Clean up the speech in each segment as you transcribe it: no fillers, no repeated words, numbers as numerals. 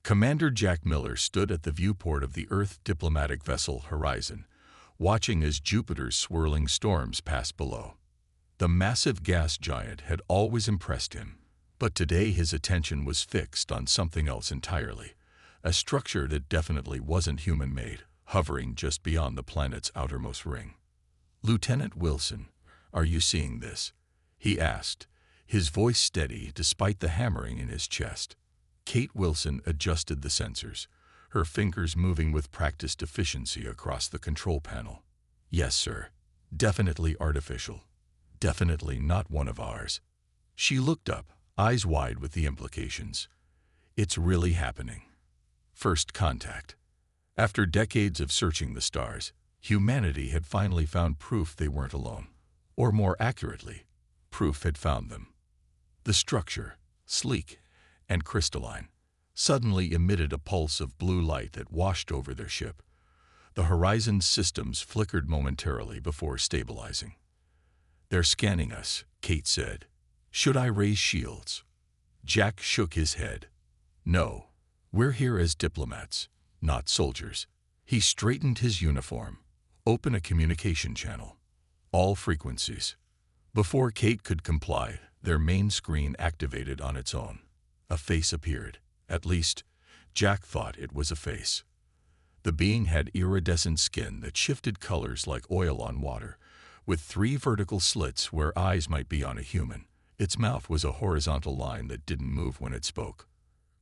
Commander Jack Miller stood at the viewport of the Earth diplomatic vessel Horizon, watching as Jupiter's swirling storms passed below. The massive gas giant had always impressed him, but today his attention was fixed on something else entirely, a structure that definitely wasn't human-made, hovering just beyond the planet's outermost ring. "Lieutenant Wilson, are you seeing this?" he asked, his voice steady despite the hammering in his chest. Kate Wilson adjusted the sensors, her fingers moving with practiced efficiency across the control panel. "Yes, sir. Definitely artificial. Definitely not one of ours." She looked up, eyes wide with the implications. "It's really happening." First contact. After decades of searching the stars, humanity had finally found proof they weren't alone. Or more accurately, proof had found them. The structure, sleek and crystalline, suddenly emitted a pulse of blue light that washed over their ship. The Horizon's systems flickered momentarily before stabilizing. "They're scanning us," Kate said. "Should I raise shields?" Jack shook his head. "No, we're here as diplomats, not soldiers." He straightened his uniform. "Open a communication channel. All frequencies." Before Kate could comply, their main screen activated on its own. A face appeared. At least, Jack thought it was a face. The being had iridescent skin that shifted colors like oil on water, with 3 vertical slits where eyes might be on a human. Its mouth was a horizontal line that didn't move when it spoke.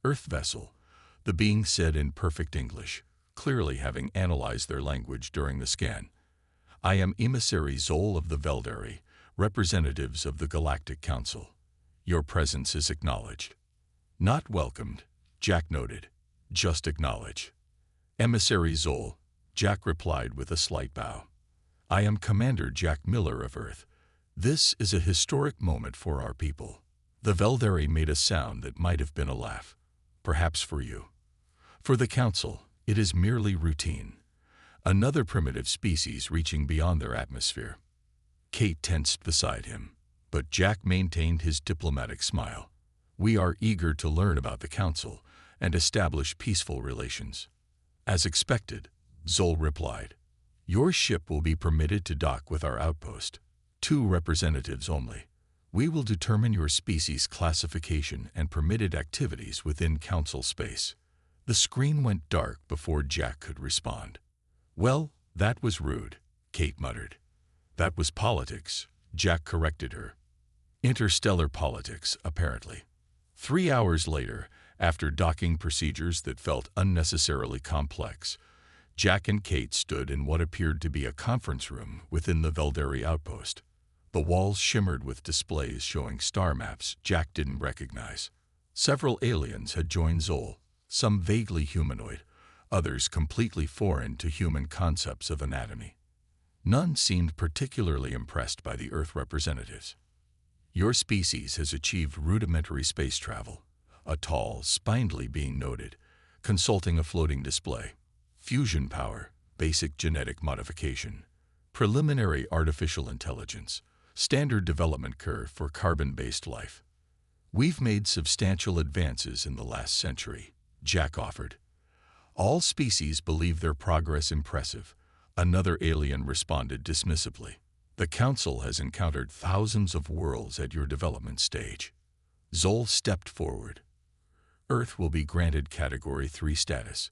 "Earth vessel," the being said in perfect English, clearly having analyzed their language during the scan. "I am emissary Zol of the Veldari, representatives of the Galactic Council. Your presence is acknowledged." "Not welcomed," Jack noted. "Just acknowledge." "Emissary Zol," Jack replied with a slight bow. "I am Commander Jack Miller of Earth. This is a historic moment for our people." The Veldari made a sound that might have been a laugh. "Perhaps for you. For the Council, it is merely routine. Another primitive species reaching beyond their atmosphere." Kate tensed beside him, but Jack maintained his diplomatic smile. "We are eager to learn about the Council and establish peaceful relations." "As expected," Zol replied. "Your ship will be permitted to dock with our outpost. 2 representatives only. We will determine your species classification and permitted activities within Council space." The screen went dark before Jack could respond. "Well, that was rude," Kate muttered. "That was politics," Jack corrected her. "Interstellar politics, apparently." 3 hours later, after docking procedures that felt unnecessarily complex, Jack and Kate stood in what appeared to be a conference room within the Veldari outpost. The walls shimmered with displays showing star maps Jack didn't recognize. Several aliens had joined Zol, some vaguely humanoid, others completely foreign to human concepts of anatomy. None seemed particularly impressed by the Earth representatives. "Your species has achieved rudimentary space travel," a tall, spindly being noted, consulting a floating display. "Fusion power, basic genetic modification, preliminary artificial intelligence, standard development curve for carbon-based life. We've made substantial advances in the last century," Jack offered. "All species believe their progress impressive," another alien responded dismissively. "The Council has encountered thousands of worlds at your development stage." Zol stepped forward. "Earth will be granted Category 3 status.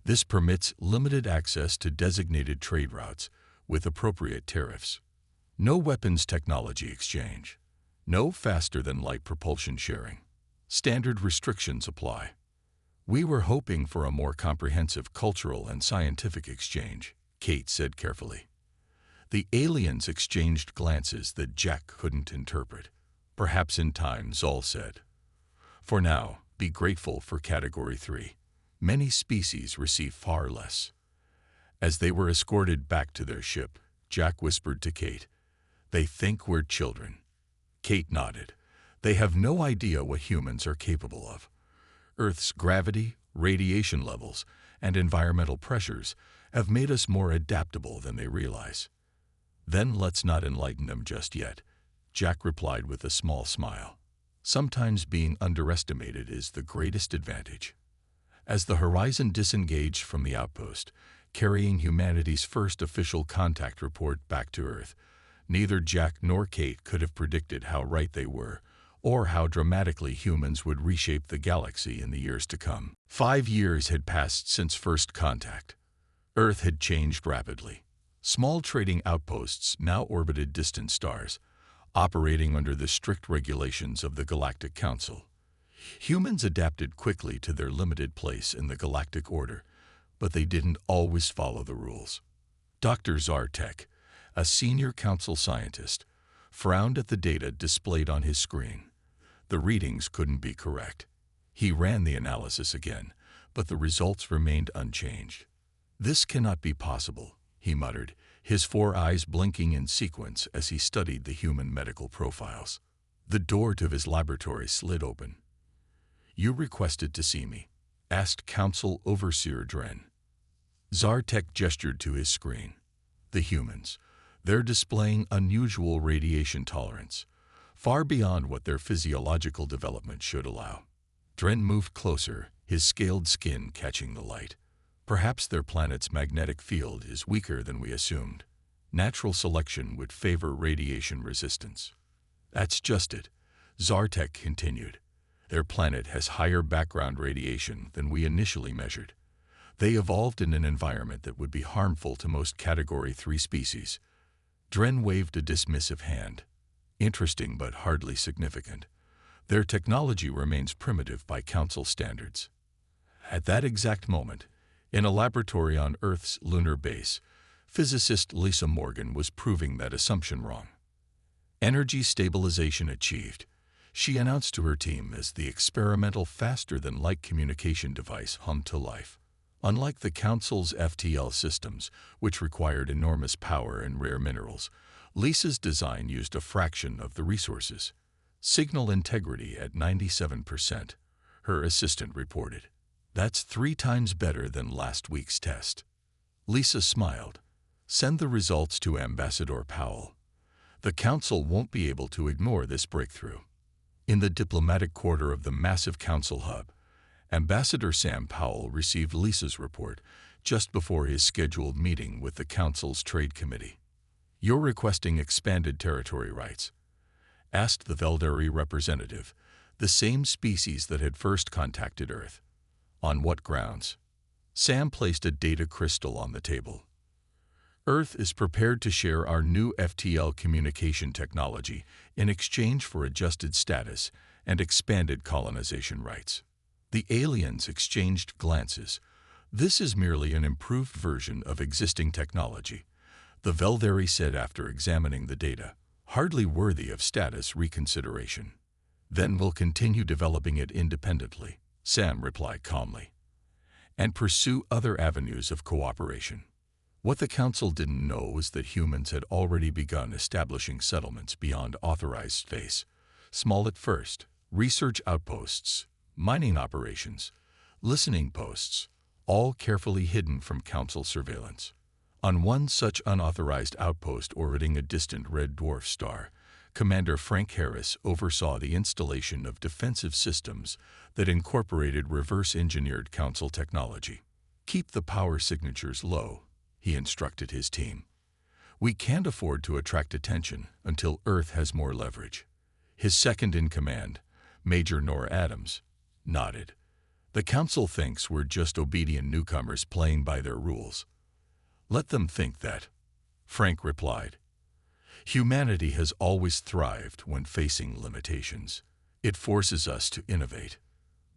This permits limited access to designated trade routes with appropriate tariffs. No weapons technology exchange. No faster-than-light propulsion sharing. Standard restrictions apply." "We were hoping for a more comprehensive cultural and scientific exchange," Kate said carefully. The aliens exchanged glances that Jack couldn't interpret. "Perhaps in time," Zol said. "For now, be grateful for Category 3. Many species receive far less." As they were escorted back to their ship, Jack whispered to Kate, "They think we're children." Kate nodded. "They have no idea what humans are capable of. Earth's gravity, radiation levels, and environmental pressures have made us more adaptable than they realize." "Then let's not enlighten them just yet," Jack replied with a small smile. "Sometimes being underestimated is the greatest advantage." As the Horizon disengaged from the outpost, carrying humanity's first official contact report back to Earth, neither Jack nor Kate could have predicted how right they were, or how dramatically humans would reshape the galaxy in the years to come. 5 years had passed since first contact. Earth had changed rapidly. Small trading outposts now orbited distant stars, operating under the strict regulations of the Galactic Council. Humans adapted quickly to their limited place in the galactic order, but they didn't always follow the rules. Dr. Zartek, a senior council scientist, frowned at the data displayed on his screen. The readings couldn't be correct. He ran the analysis again, but the results remained unchanged. "This cannot be possible," he muttered, his 4 eyes blinking in sequence as he studied the human medical profiles. The door to his laboratory slid open. "You requested to see me?" asked Council Overseer Dren. Zartek gestured to his screen. "The humans. They're displaying unusual radiation tolerance, far beyond what their physiological development should allow." Dren moved closer, his scaled skin catching the light. "Perhaps their planet's magnetic field is weaker than we assumed. Natural selection would favor radiation resistance." "That's just it," Zartek continued. "Their planet has higher background radiation than we initially measured. They evolved in an environment that would be harmful to most Category 3 species." Dren waved a dismissive hand. "Interesting but hardly significant. Their technology remains primitive by Council standards." At that exact moment, in a laboratory on Earth's lunar base, physicist Lisa Morgan was proving that assumption wrong. "Energy stabilization achieved," she announced to her team as the experimental faster-than-light communication device hummed to life. Unlike the Council's FTL systems, which required enormous power and rare minerals, Lisa's design used a fraction of the resources. "Signal integrity at 97%, her assistant reported. "That's 3 times better than last week's test." Lisa smiled. "Send the results to Ambassador Powell. The Council won't be able to ignore this breakthrough." In the diplomatic quarter of the massive Council hub, Ambassador Sam Powell received Lisa's report just before his scheduled meeting with the Council's Trade Committee. "You're requesting expanded territory rights?" asked the Veldari representative, the same species that had first contacted Earth. "On what grounds?" Sam placed a data crystal on the table. "Earth is prepared to share our new FTL communication technology in exchange for adjusted status and expanded colonization rights." The aliens exchanged glances. "This is merely an improved version of existing technology," the Veldari said after examining the data. "Hardly worthy of status reconsideration." "Then we'll continue developing it independently," Sam replied calmly, "and pursue other avenues of cooperation." What the Council didn't know was that humans had already begun establishing settlements beyond authorized space. Small at first, research outposts, mining operations, listening posts, all carefully hidden from Council surveillance. On one such unauthorized outpost orbiting a distant red dwarf star, Commander Frank Harris oversaw the installation of defensive systems that incorporated reverse-engineered Council technology. "Keep the power signatures low," he instructed his team. "We can't afford to attract attention until Earth has more leverage." His second-in-command, Major Nor Adams, nodded. "The Council thinks we're just obedient newcomers playing by their rules." "Let them think that," Frank replied. "Humanity has always thrived when facing limitations. It forces us to innovate."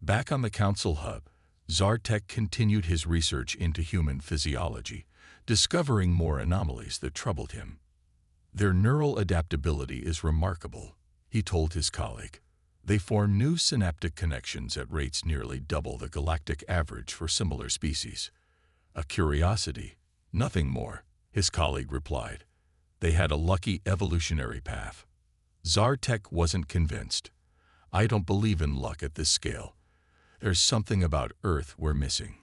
Back on the Council hub, Zartek continued his research into human physiology, discovering more anomalies that troubled him. "Their neural adaptability is remarkable," he told his colleague. "They form new synaptic connections at rates nearly double the galactic average for similar species." "A curiosity, nothing more," his colleague replied. "They had a lucky evolutionary path." Zartek wasn't convinced. "I don't believe in luck at this scale. There's something about Earth we're missing."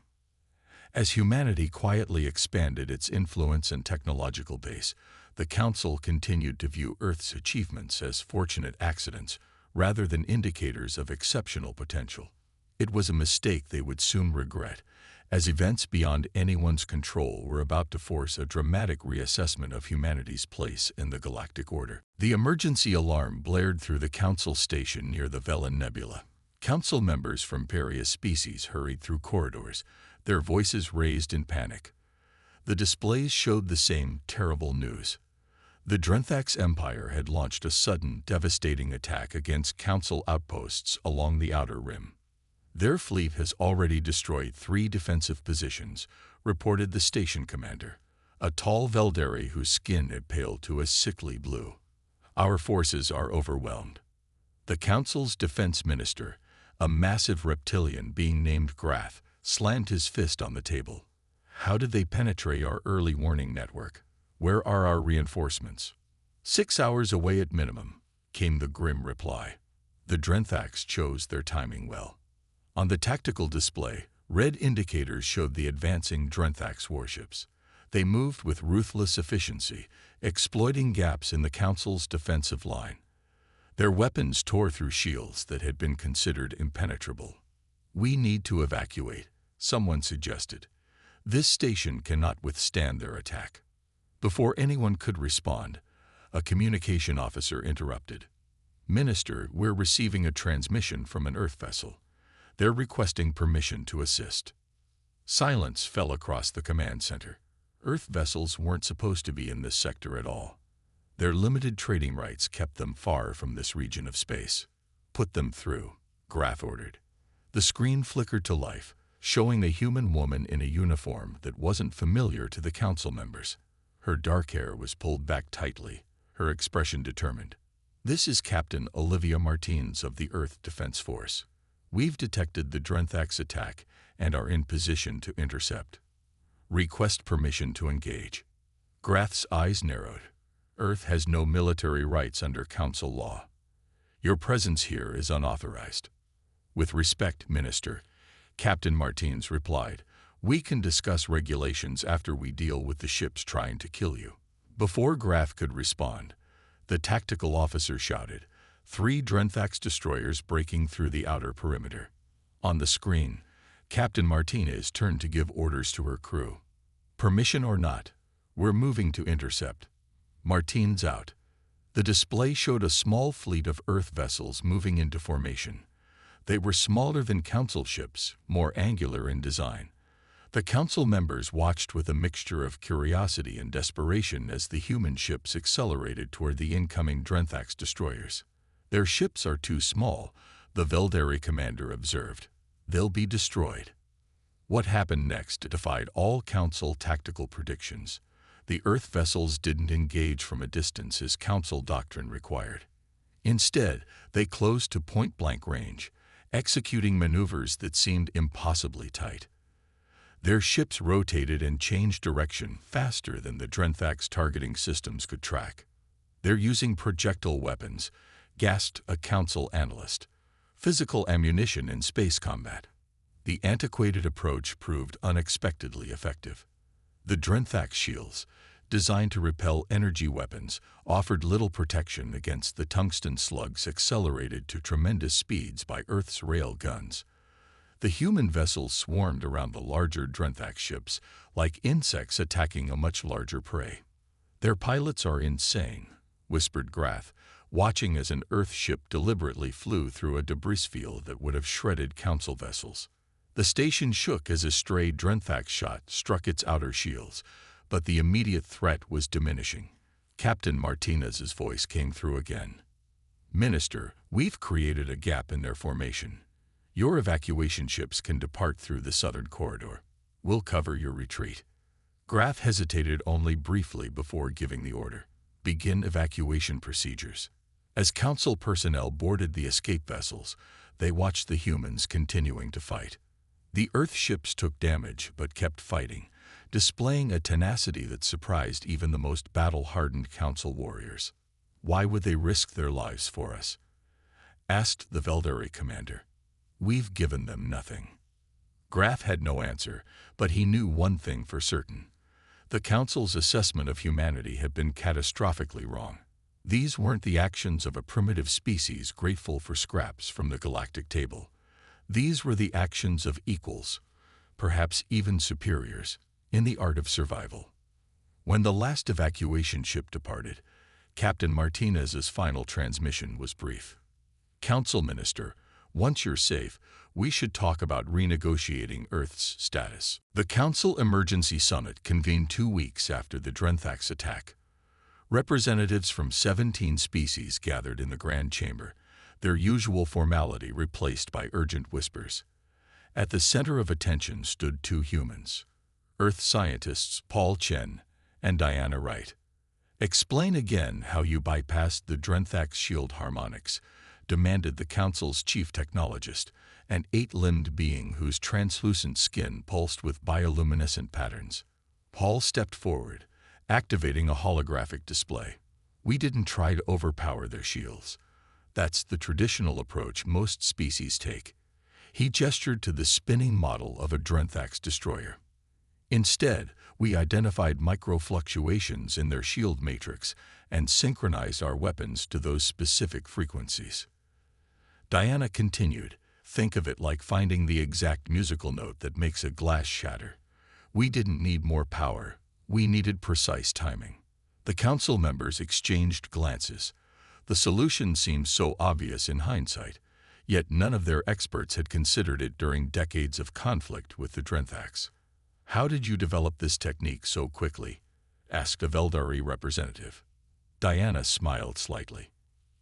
As humanity quietly expanded its influence and technological base, the Council continued to view Earth's achievements as fortunate accidents rather than indicators of exceptional potential. It was a mistake they would soon regret, as events beyond anyone's control were about to force a dramatic reassessment of humanity's place in the galactic order. The emergency alarm blared through the Council station near the Velen Nebula. Council members from various species hurried through corridors, their voices raised in panic. The displays showed the same terrible news. The Drenthax Empire had launched a sudden, devastating attack against Council outposts along the Outer Rim. Their fleet has already destroyed 3 defensive positions, reported the station commander, a tall Veldari whose skin had paled to a sickly blue. Our forces are overwhelmed. The Council's defense minister, a massive reptilian being named Grath, slammed his fist on the table. How did they penetrate our early warning network? Where are our reinforcements? 6 hours away at minimum, came the grim reply. The Drenthax chose their timing well. On the tactical display, red indicators showed the advancing Drenthax warships. They moved with ruthless efficiency, exploiting gaps in the Council's defensive line. Their weapons tore through shields that had been considered impenetrable. "We need to evacuate," someone suggested. "This station cannot withstand their attack." Before anyone could respond, a communication officer interrupted. "Minister, we're receiving a transmission from an Earth vessel. They're requesting permission to assist." Silence fell across the command center. Earth vessels weren't supposed to be in this sector at all. Their limited trading rights kept them far from this region of space. "Put them through," Grath ordered. The screen flickered to life, showing a human woman in a uniform that wasn't familiar to the Council members. Her dark hair was pulled back tightly, her expression determined. "This is Captain Olivia Martins of the Earth Defense Force. We've detected the Drenthax attack and are in position to intercept. Request permission to engage." Grath's eyes narrowed. "Earth has no military rights under Council law. Your presence here is unauthorized." "With respect, Minister," Captain Martins replied, "we can discuss regulations after we deal with the ships trying to kill you." Before Grath could respond, the tactical officer shouted, 3 Drenthax destroyers breaking through the outer perimeter. On the screen, Captain Martinez turned to give orders to her crew. "Permission or not, we're moving to intercept. Martins out." The display showed a small fleet of Earth vessels moving into formation. They were smaller than Council ships, more angular in design. The Council members watched with a mixture of curiosity and desperation as the human ships accelerated toward the incoming Drenthax destroyers. "Their ships are too small," the Veldari commander observed. "They'll be destroyed." What happened next defied all Council tactical predictions. The Earth vessels didn't engage from a distance as Council doctrine required. Instead, they closed to point-blank range, executing maneuvers that seemed impossibly tight. Their ships rotated and changed direction faster than the Drenthax targeting systems could track. "They're using projectile weapons," gasped a Council analyst. "Physical ammunition in space combat." The antiquated approach proved unexpectedly effective. The Drenthax shields, designed to repel energy weapons, offered little protection against the tungsten slugs accelerated to tremendous speeds by Earth's rail guns. The human vessels swarmed around the larger Drenthax ships, like insects attacking a much larger prey. "Their pilots are insane," whispered Grath, watching as an Earth ship deliberately flew through a debris field that would have shredded Council vessels. The station shook as a stray Drenthax shot struck its outer shields, but the immediate threat was diminishing. Captain Martinez's voice came through again. "Minister, we've created a gap in their formation. Your evacuation ships can depart through the southern corridor. We'll cover your retreat." Grath hesitated only briefly before giving the order. "Begin evacuation procedures." As Council personnel boarded the escape vessels, they watched the humans continuing to fight. The Earth ships took damage but kept fighting, displaying a tenacity that surprised even the most battle-hardened Council warriors. "Why would they risk their lives for us?" asked the Veldari commander. "We've given them nothing." Grath had no answer, but he knew one thing for certain. The Council's assessment of humanity had been catastrophically wrong. These weren't the actions of a primitive species grateful for scraps from the galactic table. These were the actions of equals, perhaps even superiors, in the art of survival. When the last evacuation ship departed, Captain Martinez's final transmission was brief. "Council Minister, once you're safe, we should talk about renegotiating Earth's status." The Council Emergency Summit convened 2 weeks after the Drenthax attack. Representatives from 17 species gathered in the Grand Chamber, their usual formality replaced by urgent whispers. At the center of attention stood 2 humans, Earth scientists Paul Chen and Diana Wright. "Explain again how you bypassed the Drenthax shield harmonics," demanded the Council's chief technologist, an 8-limbed being whose translucent skin pulsed with bioluminescent patterns. Paul stepped forward, activating a holographic display. "We didn't try to overpower their shields. That's the traditional approach most species take." He gestured to the spinning model of a Drenthax destroyer. "Instead, we identified microfluctuations in their shield matrix and synchronized our weapons to those specific frequencies." Diana continued, "Think of it like finding the exact musical note that makes a glass shatter. We didn't need more power, we needed precise timing." The council members exchanged glances. The solution seemed so obvious in hindsight, yet none of their experts had considered it during decades of conflict with the Drenthax. "How did you develop this technique so quickly?" asked a Veldari representative. Diana smiled slightly.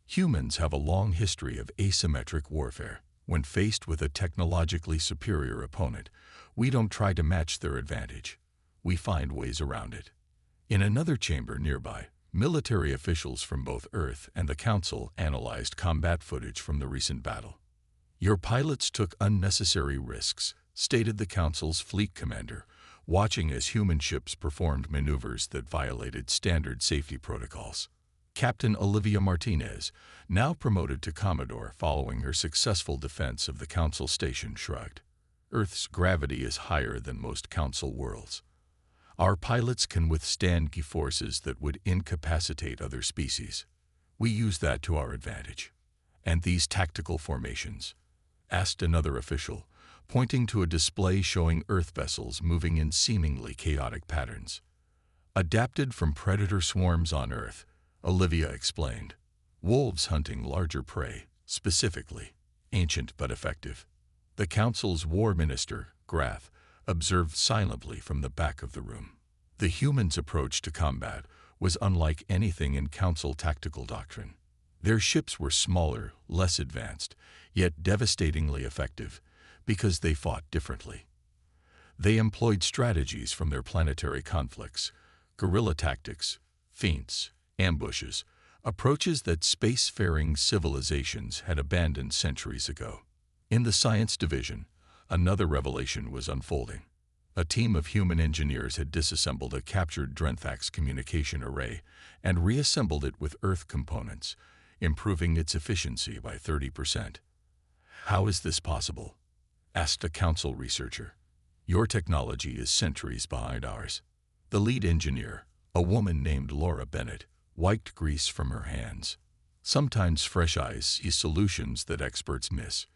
"Humans have a long history of asymmetric warfare. When faced with a technologically superior opponent, we don't try to match their advantage. We find ways around it." In another chamber nearby, military officials from both Earth and the Council analyzed combat footage from the recent battle. "Your pilots took unnecessary risks," stated the Council's fleet commander, watching as human ships performed maneuvers that violated standard safety protocols. Captain Olivia Martinez, now promoted to Commodore following her successful defense of the Council station, shrugged. "Earth's gravity is higher than most Council worlds. Our pilots can withstand G-forces that would incapacitate other species. We use that to our advantage." "And these tactical formations?" asked another official, pointing to a display showing Earth vessels moving in seemingly chaotic patterns. "Adapted from predator swarms on Earth," Olivia explained. "Wolves hunting larger prey, specifically. Ancient but effective." The Council's War Minister, Grath, observed silently from the back of the room. The humans' approach to combat was unlike anything in Council tactical doctrine. Their ships were smaller, less advanced, yet devastatingly effective, because they fought differently. They employed strategies from their planetary conflicts, guerrilla tactics, feints, ambushes, approaches that spacefaring civilizations had abandoned centuries ago. In the science division, another revelation was unfolding. A team of human engineers had disassembled a captured Drenthax communication array and reassembled it with Earth components, improving its efficiency by 30%. "How is this possible?" asked a Council researcher. "Your technology is centuries behind ours." The lead engineer, a woman named Laura Bennett, wiped grease from her hands. "Sometimes fresh eyes see solutions that experts miss.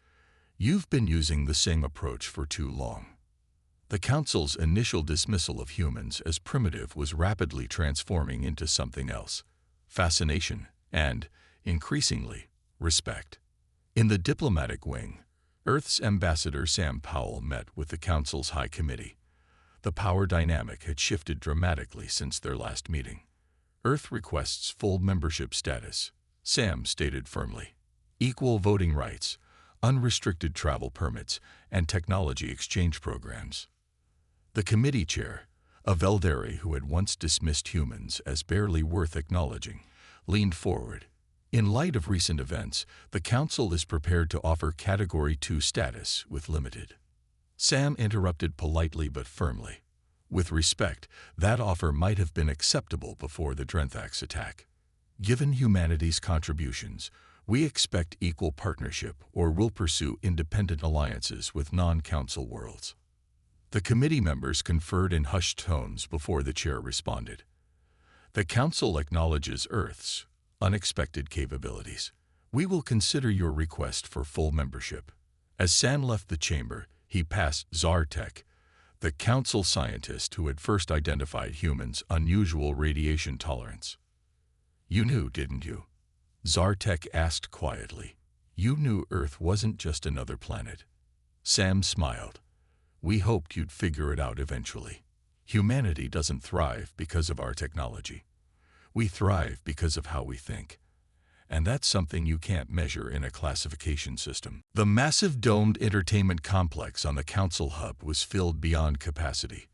You've been using the same approach for too long." The Council's initial dismissal of humans as primitive was rapidly transforming into something else: fascination and, increasingly, respect. In the diplomatic wing, Earth's Ambassador Sam Powell met with the Council's High Committee. The power dynamic had shifted dramatically since their last meeting. "Earth requests full membership status," Sam stated firmly. "Equal voting rights, unrestricted travel permits, and technology exchange programs." The committee chair, a Veldari who had once dismissed humans as barely worth acknowledging, leaned forward. "In light of recent events, the Council is prepared to offer Category 2 status with limited." Sam interrupted politely but firmly. "With respect, that offer might have been acceptable before the Drenthax attack. Given humanity's contributions, we expect equal partnership or will pursue independent alliances with non-Council worlds." The committee members conferred in hushed tones before the chair responded. "The Council acknowledges Earth's unexpected capabilities. We will consider your request for full membership. As Sam left the chamber, he passed Zartek, the council scientist who had first identified humans' unusual radiation tolerance. "You knew, didn't you?" Zartek asked quietly. "You knew Earth wasn't just another planet." Sam smiled. "We hoped you'd figure it out eventually. Humanity doesn't thrive because of our technology. We thrive because of how we think. And that's something you can't measure in a classification system." The massive domed entertainment complex on the council hub was filled beyond capacity.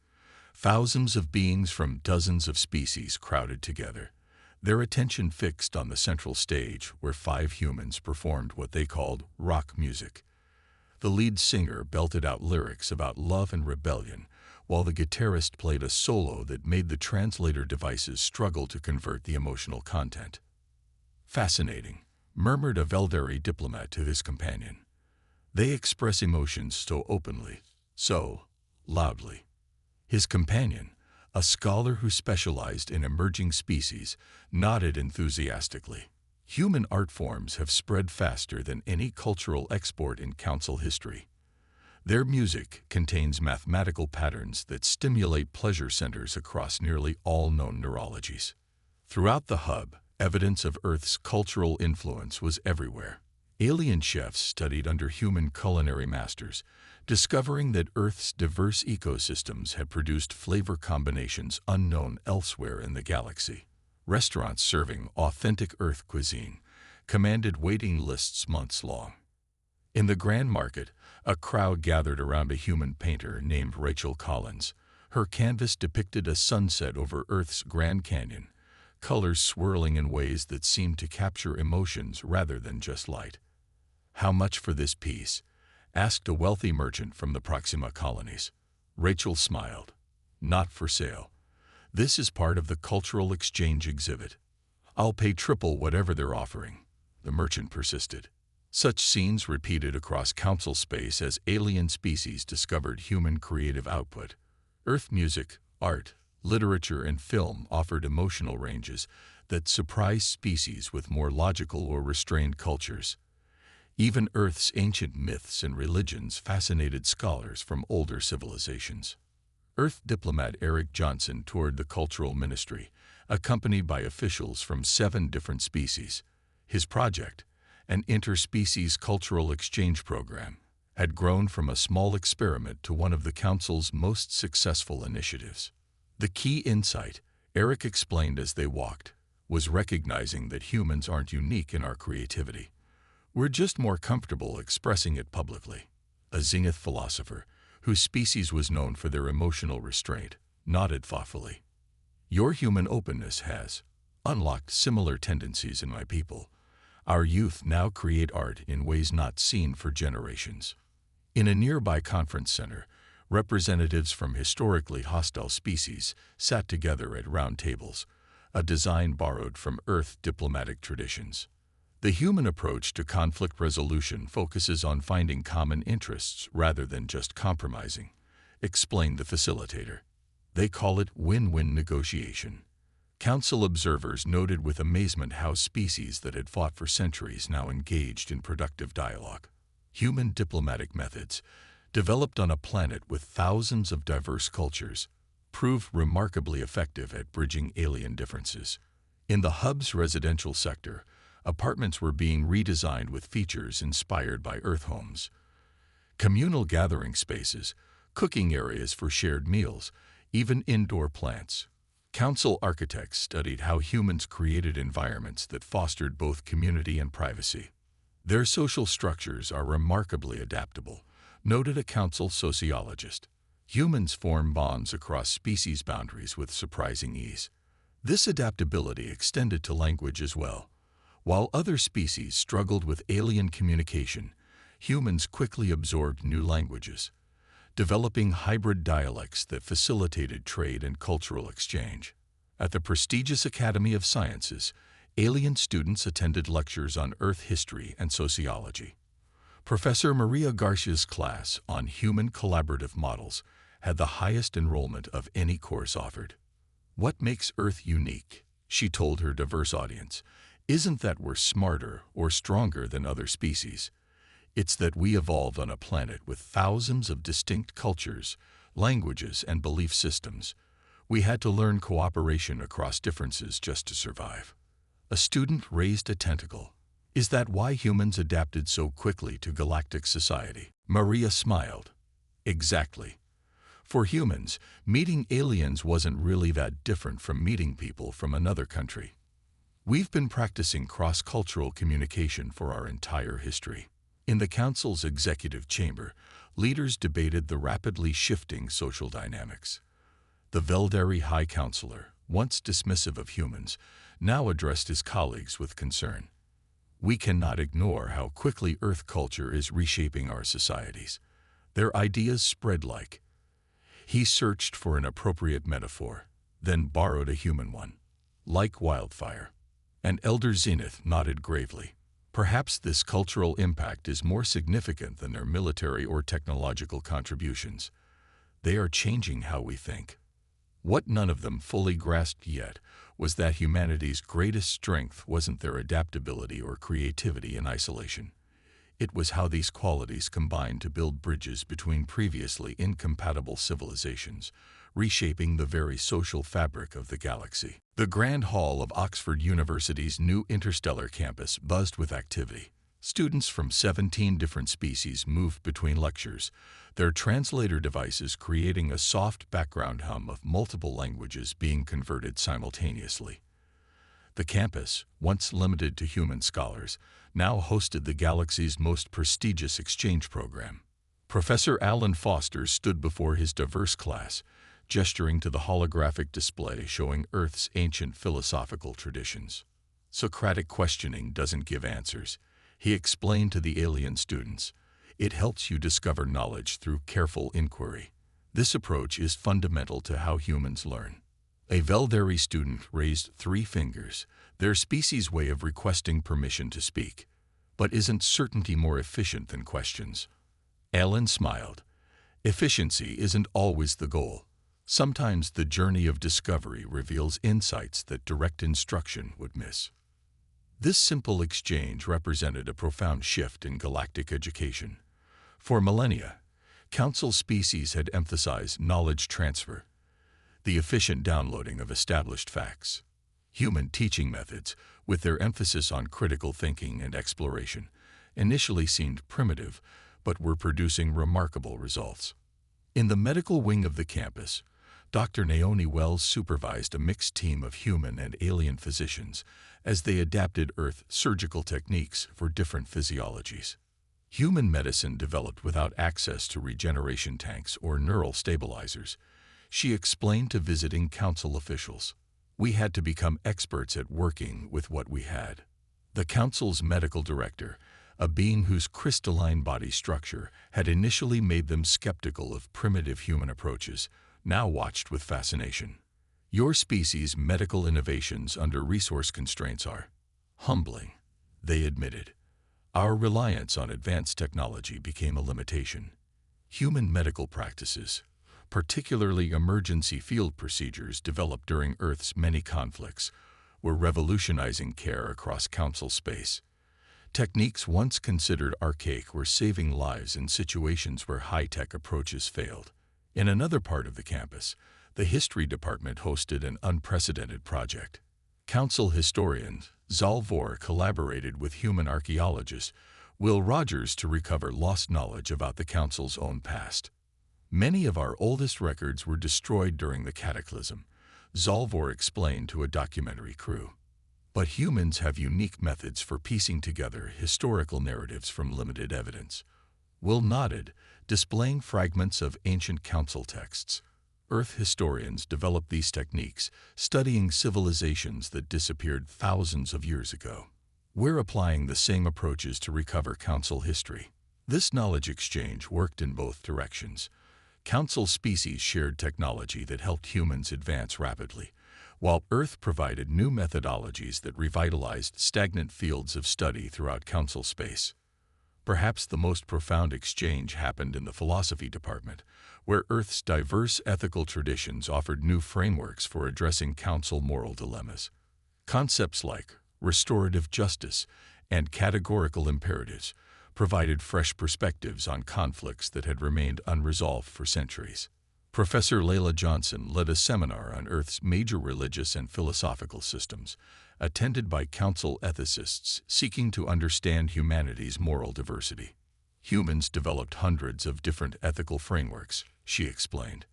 Thousands of beings from dozens of species crowded together, their attention fixed on the central stage where 5 humans performed what they called rock music. The lead singer belted out lyrics about love and rebellion, while the guitarist played a solo that made the translator devices struggle to convert the emotional content. "Fascinating," murmured a Veldari diplomat to his companion. "They express emotions so openly, so loudly." His companion, a scholar who specialized in emerging species, nodded enthusiastically. "Human art forms have spread faster than any cultural export in council history. Their music contains mathematical patterns that stimulate pleasure centers across nearly all known neurologies." Throughout the hub, evidence of Earth's cultural influence was everywhere. Alien chefs studied under human culinary masters, discovering that Earth's diverse ecosystems had produced flavor combinations unknown elsewhere in the galaxy. Restaurants serving authentic Earth cuisine commanded waiting lists months long. In the Grand Market, a crowd gathered around a human painter named Rachel Collins. Her canvas depicted a sunset over Earth's Grand Canyon, colors swirling in ways that seemed to capture emotions rather than just light. "How much for this piece?" asked a wealthy merchant from the Proxima colonies. Rachel smiled. "Not for sale. This is part of the cultural exchange exhibit. I'll pay triple whatever they're offering," the merchant persisted. Such scenes repeated across council space as alien species discovered human creative output. Earth music, art, literature, and film offered emotional ranges that surprised species with more logical or restrained cultures. Even Earth's ancient myths and religions fascinated scholars from older civilizations. Earth diplomat Eric Johnson toured the Cultural Ministry, accompanied by officials from 7 different species. His project, an interspecies cultural exchange program, had grown from a small experiment to one of the Council's most successful initiatives. The key insight, Eric explained as they walked, was recognizing that humans aren't unique in our creativity. We're just more comfortable expressing it publicly. A Zenith philosopher, whose species was known for their emotional restraint, nodded thoughtfully. "Your human openness has unlocked similar tendencies in my people. Our youth now create art in ways not seen for generations." In a nearby conference center, representatives from historically hostile species sat together at round tables, a design borrowed from Earth diplomatic traditions. "The human approach to conflict resolution focuses on finding common interests rather than just compromising," explained the facilitator. "They call it win-win negotiation." Council observers noted with amazement how species that had fought for centuries now engaged in productive dialogue. Human diplomatic methods, developed on a planet with thousands of diverse cultures, proved remarkably effective at bridging alien differences. In the hub's residential sector, apartments were being redesigned with features inspired by Earth homes. Communal gathering spaces, cooking areas for shared meals, even indoor plants. Council architects studied how humans created environments that fostered both community and privacy. "Their social structures are remarkably adaptable," noted a council sociologist. "Humans form bonds across species boundaries with surprising ease." This adaptability extended to language as well. While other species struggled with alien communication, humans quickly absorbed new languages, developing hybrid dialects that facilitated trade and cultural exchange. At the prestigious Academy of Sciences, alien students attended lectures on Earth history and sociology. Professor Maria Garcia's class on human collaborative models had the highest enrollment of any course offered. "What makes Earth unique," she told her diverse audience, "isn't that we're smarter or stronger than other species. It's that we evolved on a planet with thousands of distinct cultures, languages, and belief systems. We had to learn cooperation across differences just to survive. A student raised a tentacle. Is that why humans adapted so quickly to galactic society? Maria smiled. Exactly. For humans, meeting aliens wasn't really that different from meeting people from another country. We've been practicing cross-cultural communication for our entire history. In the Council's executive chamber, leaders debated the rapidly shifting social dynamics. The Veldari High Counselor, once dismissive of humans, now addressed his colleagues with concern. We cannot ignore how quickly Earth culture is reshaping our societies. Their ideas spread like. He searched for an appropriate metaphor, then borrowed a human one. Like wildfire. And Elder Zenith nodded gravely. Perhaps this cultural impact is more significant than their military or technological contributions. They are changing how we think. What none of them fully grasped yet was that humanity's greatest strength wasn't their adaptability or creativity in isolation. It was how these qualities combined to build bridges between previously incompatible civilizations, reshaping the very social fabric of the galaxy. The Grand Hall of Oxford University's new interstellar campus buzzed with activity. Students from 17 different species moved between lectures, their translator devices creating a soft background hum of multiple languages being converted simultaneously. The campus, once limited to human scholars, now hosted the galaxy's most prestigious exchange program. Professor Alan Foster stood before his diverse class, gesturing to the holographic display showing Earth's ancient philosophical traditions. Socratic questioning doesn't give answers, he explained to the alien students. It helps you discover knowledge through careful inquiry. This approach is fundamental to how humans learn. A Veldari student raised 3 fingers, their species' way of requesting permission to speak. But isn't certainty more efficient than questions? Alan smiled. Efficiency isn't always the goal. Sometimes the journey of discovery reveals insights that direct instruction would miss. This simple exchange represented a profound shift in galactic education. For millennia, Council species had emphasized knowledge transfer, the efficient downloading of established facts. Human teaching methods, with their emphasis on critical thinking and exploration, initially seemed primitive, but were producing remarkable results. In the medical wing of the campus, Dr. Naomi Wells supervised a mixed team of human and alien physicians as they adapted Earth surgical techniques for different physiologies. Human medicine developed without access to regeneration tanks or neural stabilizers. She explained to visiting council officials. We had to become experts at working with what we had. The council's medical director, a being whose crystalline body structure had initially made them skeptical of primitive human approaches, now watched with fascination. Your species' medical innovations under resource constraints are humbling, they admitted. Our reliance on advanced technology became a limitation. Human medical practices, particularly emergency field procedures developed during Earth's many conflicts, were revolutionizing care across council space. Techniques once considered archaic were saving lives in situations where high-tech approaches failed. In another part of the campus, the history department hosted an unprecedented project. Council historian Zalvor collaborated with human archaeologist Will Rogers to recover lost knowledge about the council's own past. Many of our oldest records were destroyed during the cataclysm, Zalvor explained to a documentary crew. But humans have unique methods for piecing together historical narratives from limited evidence. Will nodded, displaying fragments of ancient council texts. Earth historians developed these techniques, studying civilizations that disappeared thousands of years ago. We're applying the same approaches to recover council history. This knowledge exchange worked in both directions. Council species shared technology that helped humans advance rapidly, while Earth provided new methodologies that revitalized stagnant fields of study throughout council space. Perhaps the most profound exchange happened in the philosophy department, where Earth's diverse ethical traditions offered new frameworks for addressing council moral dilemmas. Concepts like restorative justice and categorical imperatives provided fresh perspectives on conflicts that had remained unresolved for centuries. Professor Layla Johnson led a seminar on Earth's major religious and philosophical systems, attended by council ethicists seeking to understand humanity's moral diversity. Humans developed hundreds of different ethical frameworks, she explained.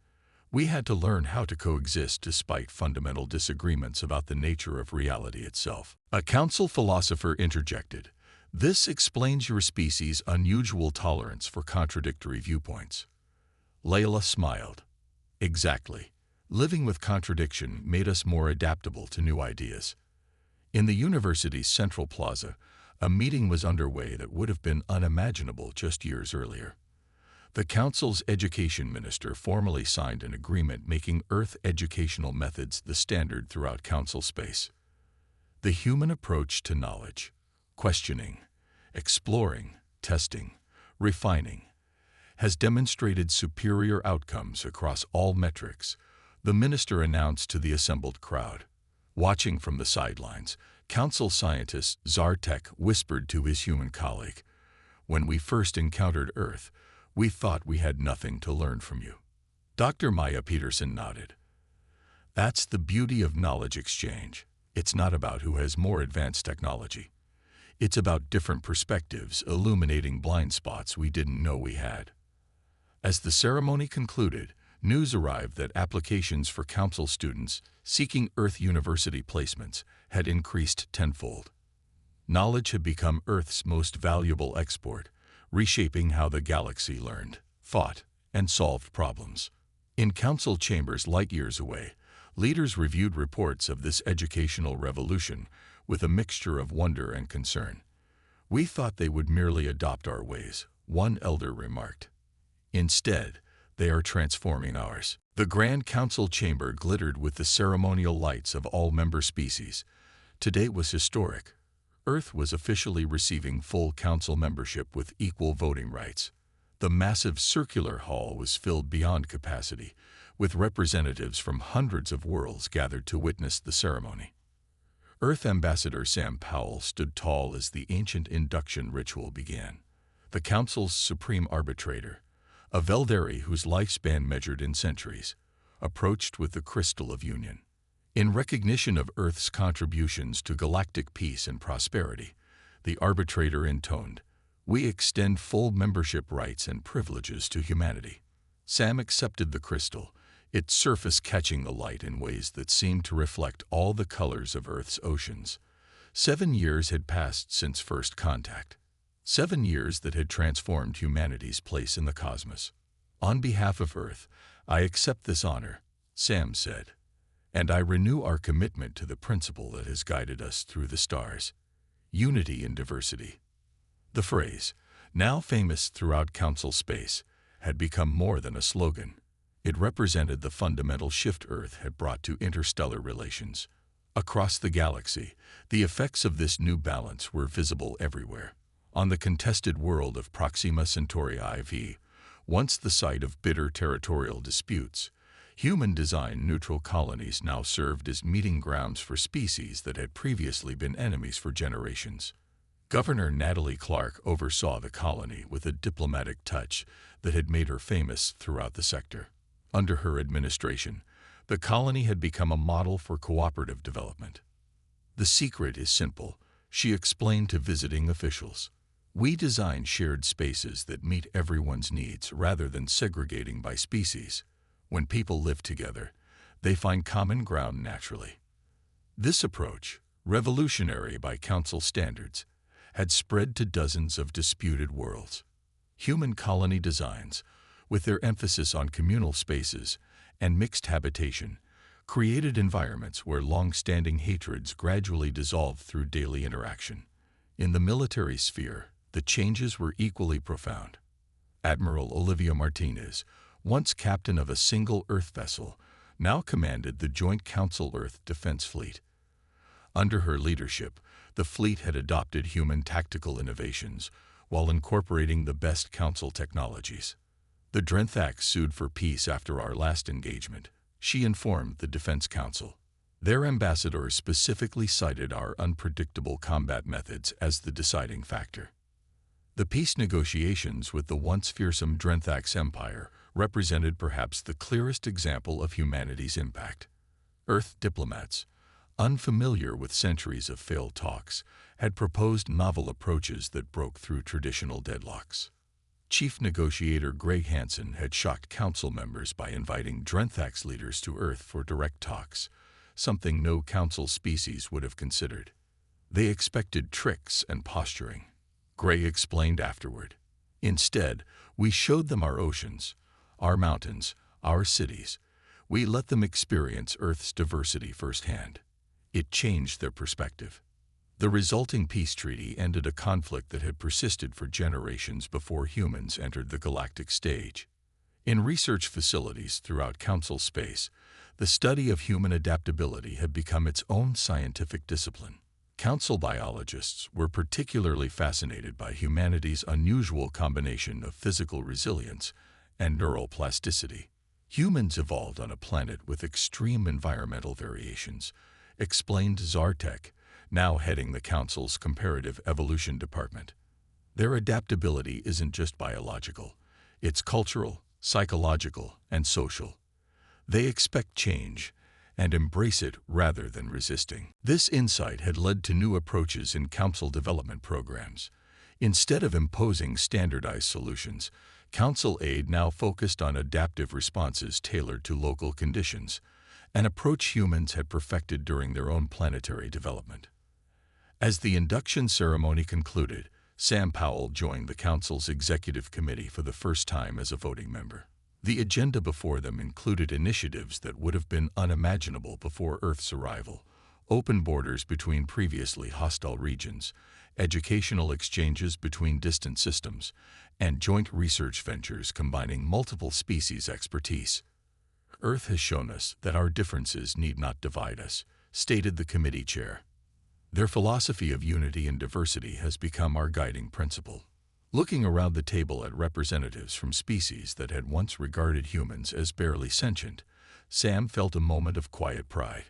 We had to learn how to coexist despite fundamental disagreements about the nature of reality itself. A council philosopher interjected, "This explains your species' unusual tolerance for contradictory viewpoints." Layla smiled. Exactly. Living with contradiction made us more adaptable to new ideas. In the university's central plaza, a meeting was underway that would have been unimaginable just years earlier. The council's education minister formally signed an agreement making Earth educational methods the standard throughout council space. The human approach to knowledge, questioning, exploring, testing, refining, has demonstrated superior outcomes across all metrics, the minister announced to the assembled crowd. Watching from the sidelines, council scientist Drenthax whispered to his human colleague, "When we first encountered Earth, we thought we had nothing to learn from you." Dr. Maya Peterson nodded. That's the beauty of knowledge exchange. It's not about who has more advanced technology. It's about different perspectives illuminating blind spots we didn't know we had. As the ceremony concluded, news arrived that applications for council students seeking Earth University placements had increased tenfold. Knowledge had become Earth's most valuable export, reshaping how the galaxy learned, thought, and solved problems. In council chambers light years away, leaders reviewed reports of this educational revolution with a mixture of wonder and concern. "We thought they would merely adopt our ways," one elder remarked. "Instead, they are transforming ours." The Grand Council chamber glittered with the ceremonial lights of all member species. Today was historic. Earth was officially receiving full council membership with equal voting rights. The massive circular hall was filled beyond capacity, with representatives from hundreds of worlds gathered to witness the ceremony. Earth Ambassador Sam Powell stood tall as the ancient induction ritual began. The council's supreme arbitrator, a Veldari whose lifespan measured in centuries, approached with the crystal of union. In recognition of Earth's contributions to galactic peace and prosperity, the arbitrator intoned, "We extend full membership rights and privileges to humanity." Sam accepted the crystal, its surface catching the light in ways that seemed to reflect all the colors of Earth's oceans. 7 years had passed since first contact. 7 years that had transformed humanity's place in the cosmos. "On behalf of Earth, I accept this honor," Sam said. "And I renew our commitment to the principle that has guided us through the stars. Unity in diversity." The phrase, now famous throughout council space, had become more than a slogan. It represented the fundamental shift Earth had brought to interstellar relations. Across the galaxy, the effects of this new balance were visible everywhere. On the contested world of Proxima Centauri IV, once the site of bitter territorial disputes, human-designed neutral colonies now served as meeting grounds for species that had previously been enemies for generations. Governor Natalie Clark oversaw the colony with a diplomatic touch that had made her famous throughout the sector. Under her administration, the colony had become a model for cooperative development. "The secret is simple," she explained to visiting officials. "We design shared spaces that meet everyone's needs rather than segregating by species. When people live together, they find common ground naturally." This approach, revolutionary by council standards, had spread to dozens of disputed worlds. Human colony designs, with their emphasis on communal spaces and mixed habitation, created environments where long-standing hatreds gradually dissolved through daily interaction. In the military sphere, the changes were equally profound. Admiral Olivia Martinez, once captain of a single Earth vessel, now commanded the Joint Council Earth Defense Fleet. Under her leadership, the fleet had adopted human tactical innovations while incorporating the best council technologies. "The Drenthax sued for peace after our last engagement," she informed the Defense Council. Their ambassador specifically cited our unpredictable combat methods as the deciding factor. The peace negotiations with the once fearsome Drenthax Empire represented perhaps the clearest example of humanity's impact. Earth diplomats, unfamiliar with centuries of failed talks, had proposed novel approaches that broke through traditional deadlocks. Chief negotiator Greg Hansen had shocked council members by inviting Drenthax leaders to Earth for direct talks, something no council species would have considered. They expected tricks and posturing. Gray explained afterward. Instead, we showed them our oceans, our mountains, our cities. We let them experience Earth's diversity firsthand. It changed their perspective. The resulting peace treaty ended a conflict that had persisted for generations before humans entered the galactic stage. In research facilities throughout Council space, the study of human adaptability had become its own scientific discipline. Council biologists were particularly fascinated by humanity's unusual combination of physical resilience and neural plasticity. Humans evolved on a planet with extreme environmental variations, explained Zartek, now heading the Council's Comparative Evolution Department. Their adaptability isn't just biological, it's cultural, psychological, and social. They expect change and embrace it rather than resisting. This insight had led to new approaches in Council development programs. Instead of imposing standardized solutions, Council aid now focused on adaptive responses tailored to local conditions, an approach humans had perfected during their own planetary development. As the induction ceremony concluded, Sam Powell joined the Council's Executive Committee for the first time as a voting member. The agenda before them included initiatives that would have been unimaginable before Earth's arrival: open borders between previously hostile regions, educational exchanges between distant systems, and joint research ventures combining multiple species' expertise. Earth has shown us that our differences need not divide us, stated the committee chair. Their philosophy of unity and diversity has become our guiding principle. Looking around the table at representatives from species that had once regarded humans as barely sentient, Sam felt a moment of quiet pride.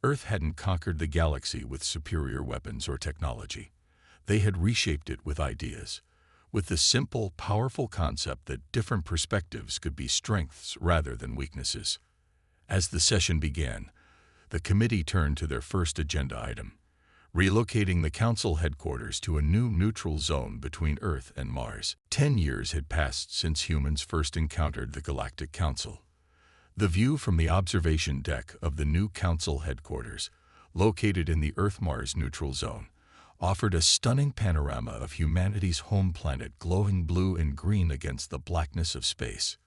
Earth hadn't conquered the galaxy with superior weapons or technology. They had reshaped it with ideas, with the simple, powerful concept that different perspectives could be strengths rather than weaknesses. As the session began, the committee turned to their first agenda item: relocating the Council headquarters to a new neutral zone between Earth and Mars. 10 years had passed since humans first encountered the Galactic Council. The view from the observation deck of the new Council headquarters, located in the Earth-Mars neutral zone, offered a stunning panorama of humanity's home planet glowing blue and green against the blackness of space.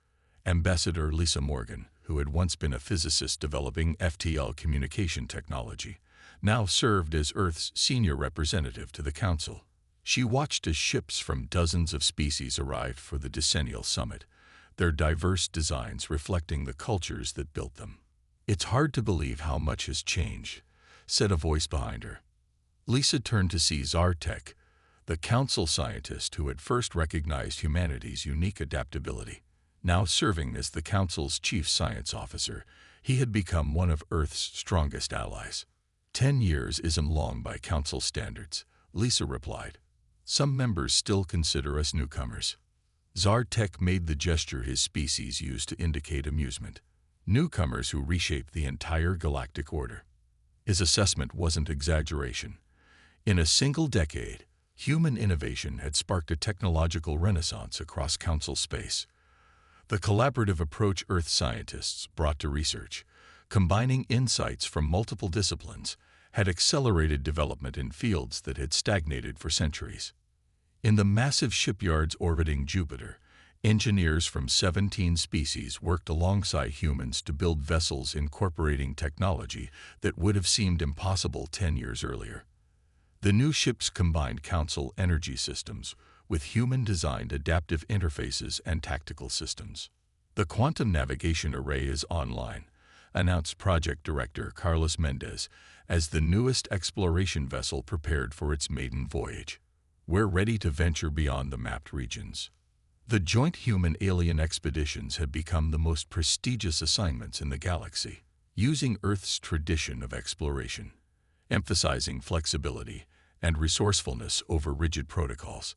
Ambassador Lisa Morgan, who had once been a physicist developing FTL communication technology, now served as Earth's senior representative to the Council. She watched as ships from dozens of species arrived for the decennial summit, their diverse designs reflecting the cultures that built them. "It's hard to believe how much has changed," said a voice behind her. Lisa turned to see Zartek, the Council scientist who had first recognized humanity's unique adaptability. Now serving as the Council's chief science officer, he had become one of Earth's strongest allies. 10 years isn't long by Council standards, Lisa replied. Some members still consider us newcomers. Zartek made the gesture his species used to indicate amusement. Newcomers who reshaped the entire galactic order. His assessment wasn't exaggeration. In a single decade, human innovation had sparked a technological renaissance across Council space. The collaborative approach Earth scientists brought to research, combining insights from multiple disciplines, had accelerated development in fields that had stagnated for centuries. In the massive shipyards orbiting Jupiter, engineers from 17 species worked alongside humans to build vessels incorporating technology that would have seemed impossible 10 years earlier. The new ships combined Council energy systems with human-designed adaptive interfaces and tactical systems. The Quantum Navigation Array is online, announced Project Director Carlos Mendez as the newest exploration vessel prepared for its maiden voyage. We're ready to venture beyond the mapped regions. The joint human-alien expeditions had become the most prestigious assignments in the galaxy, using Earth's tradition of exploration, emphasizing flexibility and resourcefulness over rigid protocols.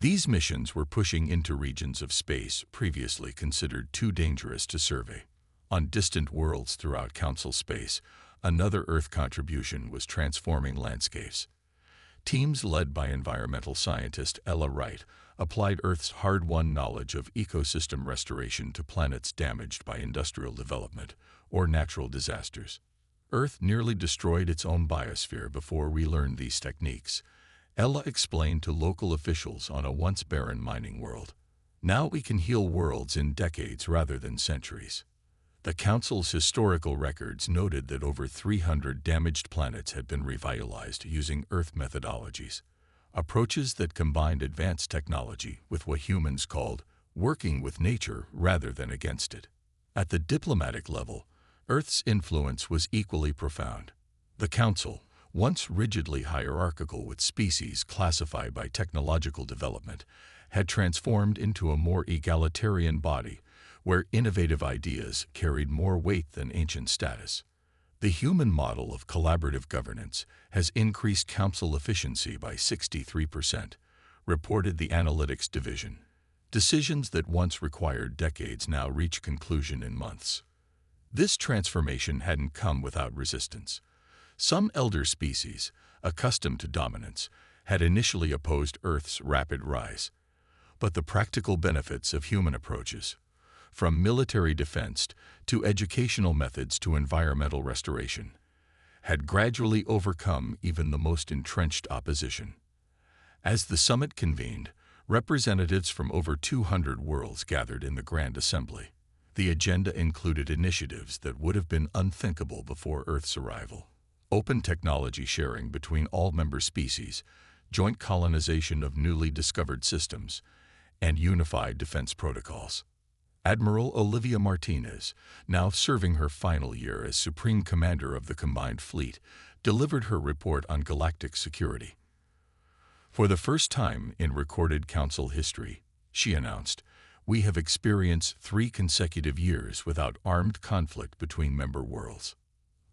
These missions were pushing into regions of space previously considered too dangerous to survey. On distant worlds throughout Council space, another Earth contribution was transforming landscapes. Teams led by environmental scientist Ella Wright applied Earth's hard-won knowledge of ecosystem restoration to planets damaged by industrial development or natural disasters. Earth nearly destroyed its own biosphere before we learned these techniques, Ella explained to local officials on a once barren mining world. Now we can heal worlds in decades rather than centuries. The Council's historical records noted that over 300 damaged planets had been revitalized using Earth methodologies, approaches that combined advanced technology with what humans called working with nature rather than against it. At the diplomatic level, Earth's influence was equally profound. The Council, once rigidly hierarchical with species classified by technological development, had transformed into a more egalitarian body where innovative ideas carried more weight than ancient status. The human model of collaborative governance has increased Council efficiency by 63%, reported the Analytics Division. Decisions that once required decades now reach conclusion in months. This transformation hadn't come without resistance. Some elder species, accustomed to dominance, had initially opposed Earth's rapid rise. But the practical benefits of human approaches, from military defense to educational methods to environmental restoration, had gradually overcome even the most entrenched opposition. As the summit convened, representatives from over 200 worlds gathered in the Grand Assembly. The agenda included initiatives that would have been unthinkable before Earth's arrival. Open technology sharing between all member species, joint colonization of newly discovered systems, and unified defense protocols. Admiral Olivia Martinez, now serving her final year as Supreme Commander of the Combined Fleet, delivered her report on galactic security. For the first time in recorded Council history, she announced, we have experienced 3 consecutive years without armed conflict between member worlds.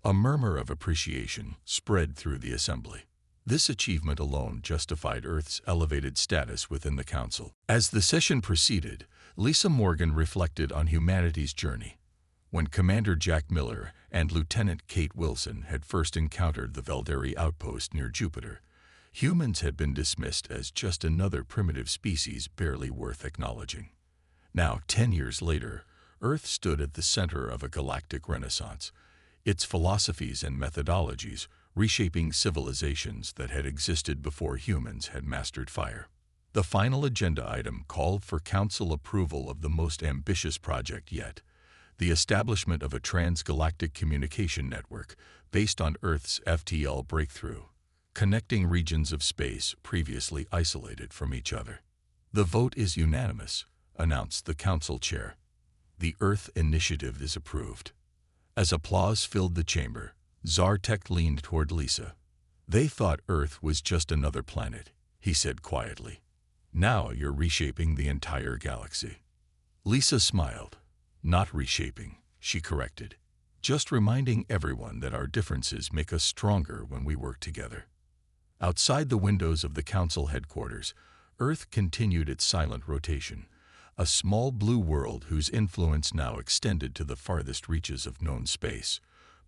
A murmur of appreciation spread through the Assembly. This achievement alone justified Earth's elevated status within the Council. As the session proceeded, Lisa Morgan reflected on humanity's journey. When Commander Jack Miller and Lieutenant Kate Wilson had first encountered the Velderi outpost near Jupiter, humans had been dismissed as just another primitive species barely worth acknowledging. Now, 10 years later, Earth stood at the center of a galactic renaissance, its philosophies and methodologies reshaping civilizations that had existed before humans had mastered fire. The final agenda item called for Council approval of the most ambitious project yet, the establishment of a transgalactic communication network based on Earth's FTL breakthrough, connecting regions of space previously isolated from each other. The vote is unanimous, announced the Council chair. The Earth Initiative is approved. As applause filled the chamber, Zartek leaned toward Lisa. They thought Earth was just another planet, he said quietly. Now you're reshaping the entire galaxy. Lisa smiled. Not reshaping, she corrected. Just reminding everyone that our differences make us stronger when we work together. Outside the windows of the Council headquarters, Earth continued its silent rotation, a small blue world whose influence now extended to the farthest reaches of known space,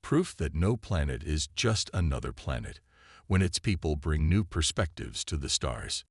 proof that no planet is just another planet when its people bring new perspectives to the stars.